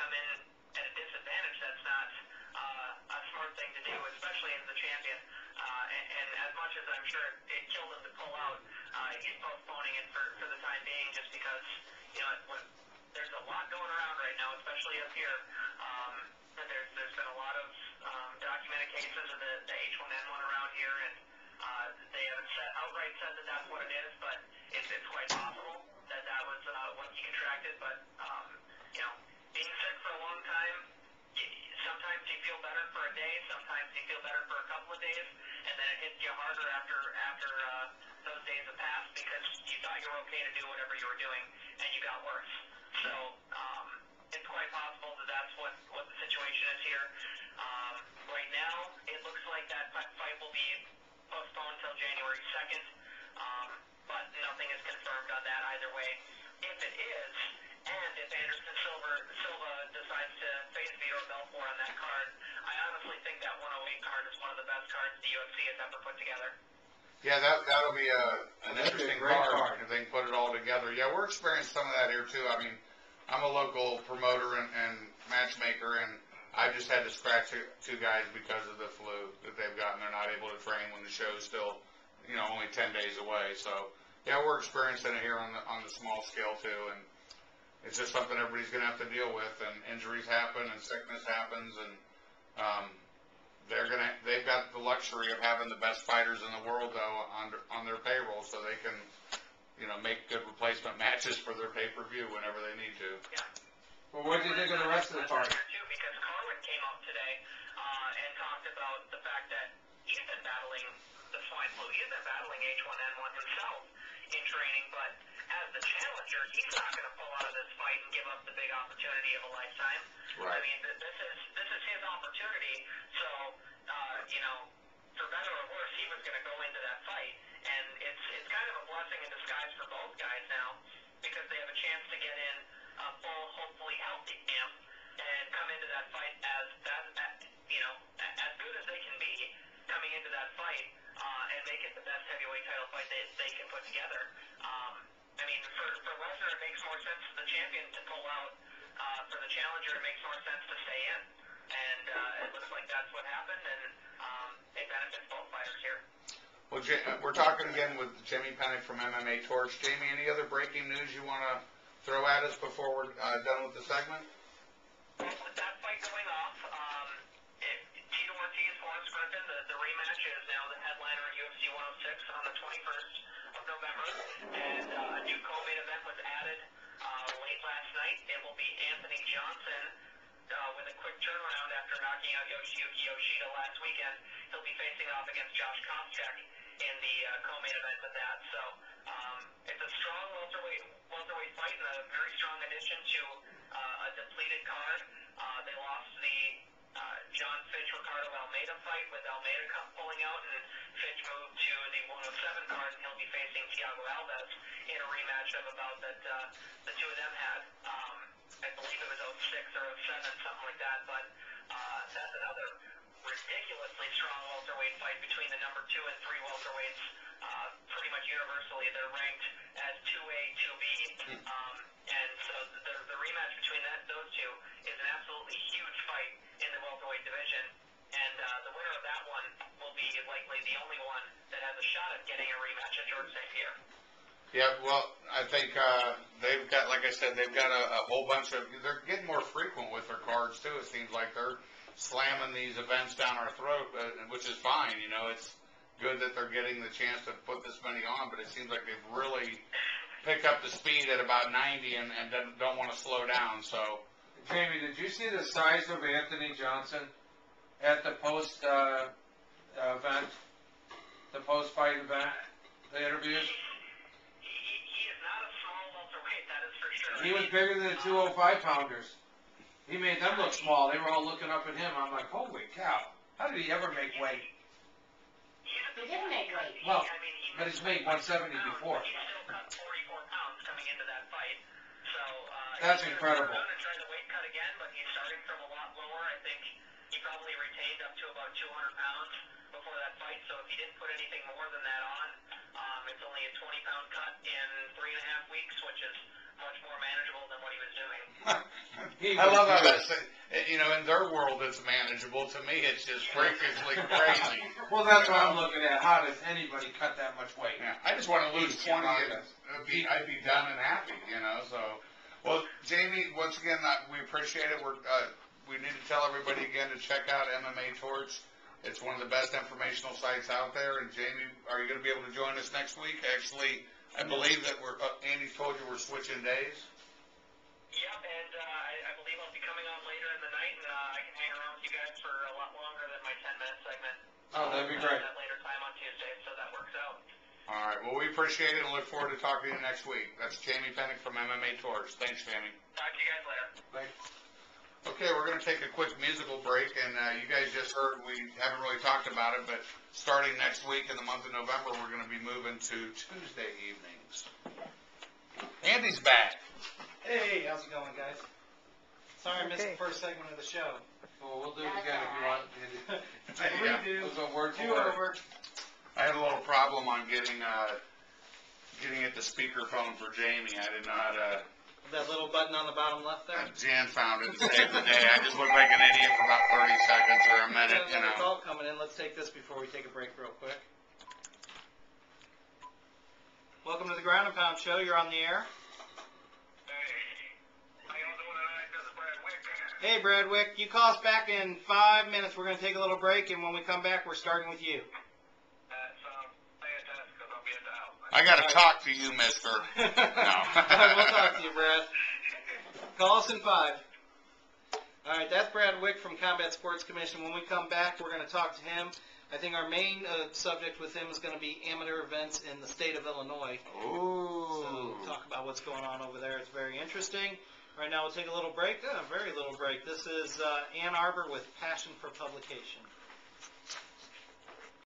come in at a disadvantage, that's not a smart thing to do, especially as the champion. And as much as I'm sure it killed him to pull out, he's postponing it for the time being, just because there's a lot going around right now, especially up here. There's been a lot of documented cases of the H1N1 around here, and they haven't outright said that that's what it is, but it's quite possible that was what he contracted. But being sick for a long time, sometimes you feel better for a day, sometimes you feel better for a couple of days, and then it hits you harder after those days have passed, because you thought you were okay to do whatever you were doing, and you got worse. So it's quite possible that that's what the situation is here. Right now, it looks like that fight will be postponed until January 2nd, but nothing is confirmed on that either way. If it is, and if Anderson Silva decides to face Vitor Belfort on that card, I honestly think that 108 card is one of the best cards the UFC has ever put together. Yeah, that'll be an interesting card if they can put it all together. Yeah, we're experiencing some of that here too. I mean, I'm a local promoter and matchmaker, and I've just had to scratch two guys because of the flu that they've gotten. They're not able to train when the show's still, only 10 days away. So, yeah, we're experiencing it here on the small scale too, and it's just something everybody's going to have to deal with. And injuries happen, and sickness happens, and they've got the luxury of having the best fighters in the world though on their payroll, so they can make good replacement matches for their pay-per-view whenever they need to. Yeah. Well, what do you think of the rest of the card? Too, because Carwin came up today and talked about the fact that he's been battling the swine flu. He's been battling H1N1 himself in training, but as the challenger, he's not going to pull out of this fight and give up the big opportunity of a lifetime. Right. I mean, this is his opportunity. So, for better or worse, he was going to go into that fight, and it's kind of a blessing in disguise for both guys now, because they have a chance to get in a full, hopefully healthy camp and come into that fight as good as they can be coming into that fight, and make it the best heavyweight title fight they can put together. I mean, for Lesnar, it makes more sense for the champion to pull out. For the challenger, it makes more sense to stay in. And it looks like that's what happened, and it benefits both fighters here. Well, we're talking again with Jamie Penicks from MMA Torch. Jamie, any other breaking news you want to throw at us before we're done with the segment? Well, with that fight going off, Tito Ortiz, Forrest Griffin, the rematch is now the headliner at UFC 106 on the 21st of November, and a new co-main event was added late last night. It will be Anthony Johnson with a quick turnaround after knocking out Yoshiyuki Yoshida last weekend. He'll be facing off against Josh Koscheck in the co-main event with that. So it's a strong welterweight fight and a very strong addition to a depleted card. They lost the John Fitch-Ricardo Almeida fight, with Almeida pulling out, and Fitch moved to the 107 card, and he'll be facing Thiago Alves in a rematch of about that the two of them had. I believe it was 06 or 07, something like that, but that's another ridiculously strong welterweight fight between the number 2 and 3 welterweights. Pretty much universally, they're ranked as 2A, 2B, and so the rematch between those two is an absolutely huge fight in the welterweight division, and the winner of that one will be likely the only one that has a shot at getting a rematch at George St. Pierre. Yeah, well, I think they've got, like I said, they've got a whole bunch of, they're getting more frequent with their cards too. It seems like they're slamming these events down our throat, which is fine. It's good that they're getting the chance to put this many on, but it seems like they've really picked up the speed at about 90 and don't want to slow down. So, Jamie, did you see the size of Anthony Johnson at the post-event, the post-fight event, the interviews? He was bigger than the 205-pounders. He made them look small. They were all looking up at him. I'm like, holy cow. How did he ever make weight? He didn't make weight. Well, but he's made 170 before. He still cut 44 pounds coming into that fight. So that's incredible. He's going to try the weight cut again, but he's starting from a lot lower. I think he probably retained up to about 200 pounds before that fight, so if he didn't put anything more than that on, it's only a 20-pound cut in 3.5 weeks, which is much more manageable than what he was doing. I love how that's, you know, in their world it's manageable. To me, it's just freakishly crazy. Well, that's what I'm looking at. How does anybody cut that much weight? Yeah, I just want to lose 20 and I'd be done and happy, you know, so. Well, Jamie, once again, we appreciate it. We need to tell everybody again to check out MMA Torch. It's one of the best informational sites out there. And Jamie, are you going to be able to join us next week? Actually, I believe that Andy told you we're switching days. Yep, and I believe I'll be coming on later in the night, and I can hang around with you guys for a lot longer than my 10-minute segment. Oh, that'd be great. At that later time on Tuesday, so that works out. All right. Well, we appreciate it and look forward to talking to you next week. That's Jamie Penicks from MMA Torch. Thanks, Jamie. Talk to you guys later. Thanks. Okay, we're going to take a quick musical break, and you guys just heard, we haven't really talked about it, but starting next week in the month of November, we're going to be moving to Tuesday evenings. Andy's back. Hey, how's it going, guys? Sorry I missed the first segment of the show. Well, we'll do it again if you want. Yeah. Redo. Those are word for Two word. over. I had a little problem on getting it to speakerphone for Jamie. I didn't know how to. That little button on the bottom left there. Jan found it and saved the day. I just looked like an idiot for about 30 seconds or a minute, you Another know. call coming in. Let's take this before we take a break real quick. Welcome to the Ground and Pound Show. You're on the air. Hey, Brad Wick. You call us back in 5 minutes. We're going to take a little break, and when we come back, we're starting with you. I got to talk to you, mister. No. All right, we'll talk to you, Brad. Call us in 5. All right, that's Brad Wick from Combat Sports Commission. When we come back, we're going to talk to him. I think our main subject with him is going to be amateur events in the state of Illinois. Ooh. So talk about what's going on over there. It's very interesting. Right now we'll take a little break, a very little break. This is Ann Arbor with Passion for Publication.